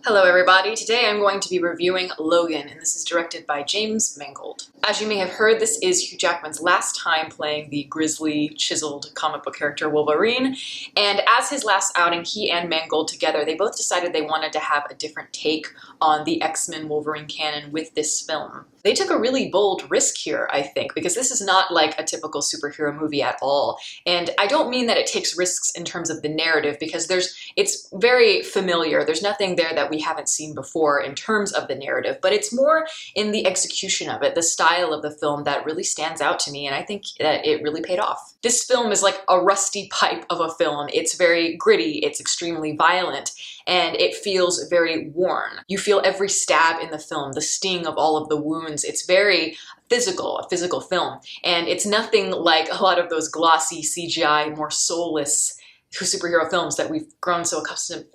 Hello everybody, today I'm going to be reviewing Logan, and this is directed by James Mangold. As you may have heard, this is Hugh Jackman's last time playing the grisly, chiseled comic book character Wolverine, and as his last outing, he and Mangold together, they both decided they wanted to have a different take on the X-Men Wolverine canon with this film. They took a really bold risk here, I think, because this is not like a typical superhero movie at all, and I don't mean that it takes risks in terms of the narrative, because it's very familiar. There's nothing there that we haven't seen before in terms of the narrative, but it's more in the execution of it, the style of the film that really stands out to me, and I think that it really paid off. This film is like a rusty pipe of a film. It's very gritty, it's extremely violent, and it feels very worn. You feel every stab in the film, the sting of all of the wounds. It's very physical, a physical film, and it's nothing like a lot of those glossy CGI, more soulless superhero films that we've grown so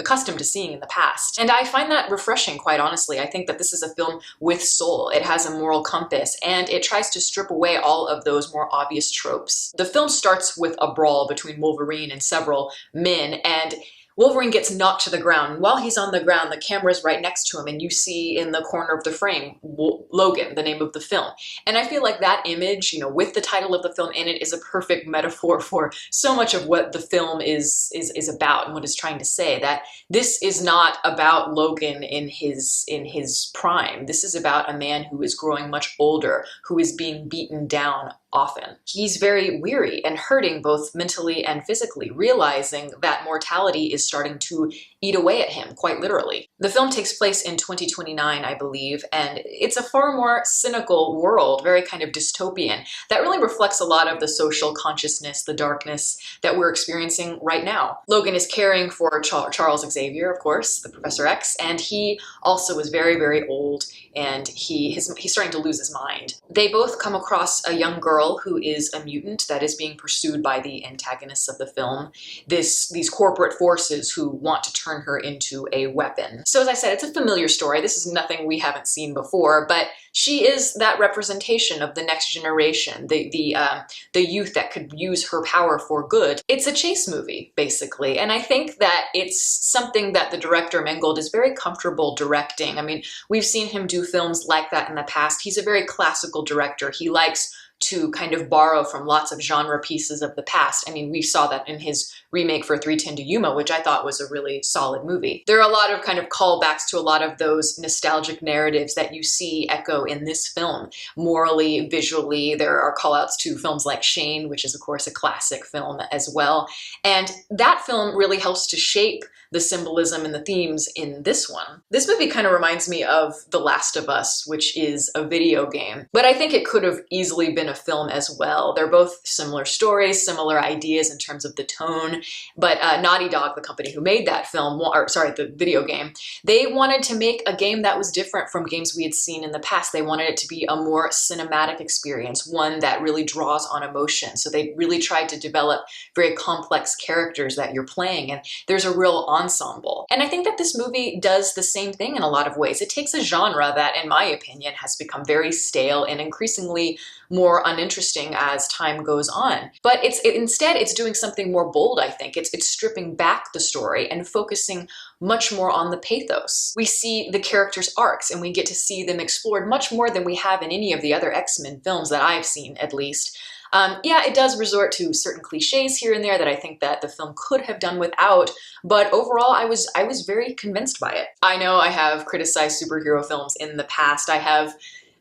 accustomed to seeing in the past. And I find that refreshing, quite honestly. I think that this is a film with soul. It has a moral compass, and it tries to strip away all of those more obvious tropes. The film starts with a brawl between Wolverine and several men, and Wolverine gets knocked to the ground. And while he's on the ground, the camera's right next to him, and you see in the corner of the frame, Logan, the name of the film. And I feel like that image, with the title of the film in it, is a perfect metaphor for so much of what the film is about and what it's trying to say. That this is not about Logan in his prime. This is about a man who is growing much older, who is being beaten down often. He's very weary and hurting both mentally and physically, realizing that mortality is starting to eat away at him, quite literally. The film takes place in 2029, I believe, and it's a far more cynical world, very kind of dystopian, that really reflects a lot of the social consciousness, the darkness that we're experiencing right now. Logan is caring for Charles Xavier, of course, the Professor X, and he also is very, very old, and he's starting to lose his mind. They both come across a young girl who is a mutant that is being pursued by the antagonists of the film, these corporate forces who want to turn her into a weapon. So as I said, it's a familiar story. This is nothing we haven't seen before, but she is that representation of the next generation, the youth that could use her power for good. It's a chase movie, basically, and I think that it's something that the director Mangold is very comfortable directing. I mean, we've seen him do films like that in the past. He's a very classical director. He likes to kind of borrow from lots of genre pieces of the past. I mean, we saw that in his remake for 3:10 to Yuma, which I thought was a really solid movie. There are a lot of kind of callbacks to a lot of those nostalgic narratives that you see echo in this film. Morally, visually, there are callouts to films like Shane, which is of course a classic film as well. And that film really helps to shape the symbolism and the themes in this one. This movie kind of reminds me of The Last of Us, which is a video game, but I think it could have easily been a film as well. They're both similar stories, similar ideas in terms of the tone, but Naughty Dog, the company who made that film, the video game, they wanted to make a game that was different from games we had seen in the past. They wanted it to be a more cinematic experience, one that really draws on emotion. So they really tried to develop very complex characters that you're playing, and there's a real ensemble. And I think that this movie does the same thing in a lot of ways. It takes a genre that, in my opinion, has become very stale and increasingly more uninteresting as time goes on. But instead, it's doing something more bold, I think. It's stripping back the story and focusing much more on the pathos. We see the characters' arcs, and we get to see them explored much more than we have in any of the other X-Men films that I've seen, at least. Yeah, it does resort to certain cliches here and there that I think that the film could have done without, but overall I was very convinced by it. I know I have criticized superhero films in the past. I have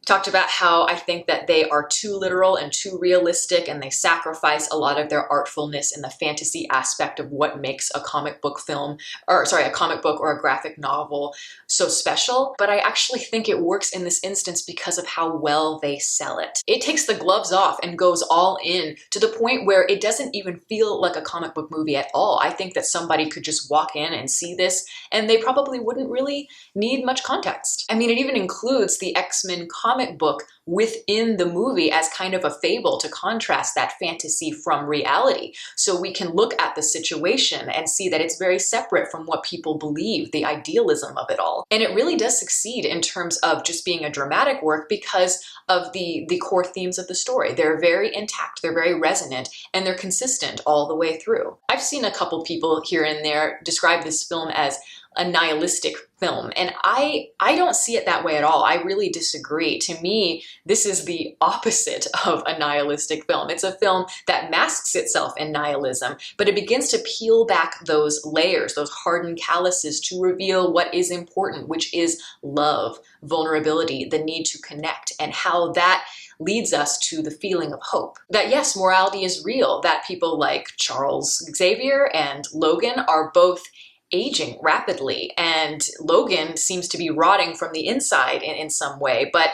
talked about how I think that they are too literal and too realistic, and they sacrifice a lot of their artfulness in the fantasy aspect of what makes a comic book film, a comic book or a graphic novel so special. But I actually think it works in this instance because of how well they sell it. It takes the gloves off and goes all in to the point where it doesn't even feel like a comic book movie at all. I think that somebody could just walk in and see this, and they probably wouldn't really need much context. I mean, it even includes the X-Men comic book within the movie as kind of a fable to contrast that fantasy from reality. So we can look at the situation and see that it's very separate from what people believe, the idealism of it all. And it really does succeed in terms of just being a dramatic work because of the core themes of the story. They're very intact, they're very resonant, and they're consistent all the way through. I've seen a couple people here and there describe this film as a nihilistic film. And I don't see it that way at all. I really disagree. To me, this is the opposite of a nihilistic film. It's a film that masks itself in nihilism, but it begins to peel back those layers, those hardened calluses, to reveal what is important, which is love, vulnerability, the need to connect, and how that leads us to the feeling of hope. That yes, morality is real, that people like Charles Xavier and Logan are both aging rapidly, and Logan seems to be rotting from the inside in some way, but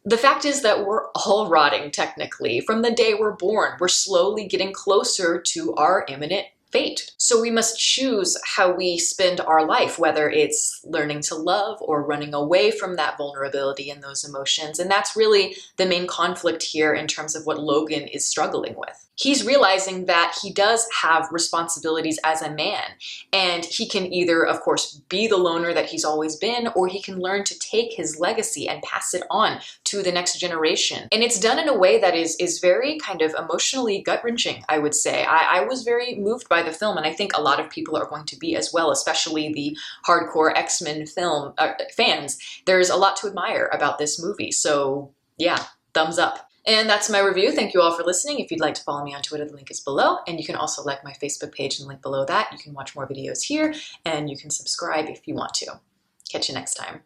the fact is that we're all rotting technically. From the day we're born, we're slowly getting closer to our imminent fate. So we must choose how we spend our life, whether it's learning to love or running away from that vulnerability and those emotions. And that's really the main conflict here in terms of what Logan is struggling with. He's realizing that he does have responsibilities as a man, and he can either, of course, be the loner that he's always been, or he can learn to take his legacy and pass it on to the next generation. And it's done in a way that is very kind of emotionally gut-wrenching, I would say. I was very moved by the film, and I think a lot of people are going to be as well, especially the hardcore X-Men film fans. There's a lot to admire about this movie, so yeah, thumbs up. And that's my review. Thank you all for listening. If you'd like to follow me on Twitter, the link is below. And you can also like my Facebook page and link below that. You can watch more videos here, and you can subscribe if you want to. Catch you next time.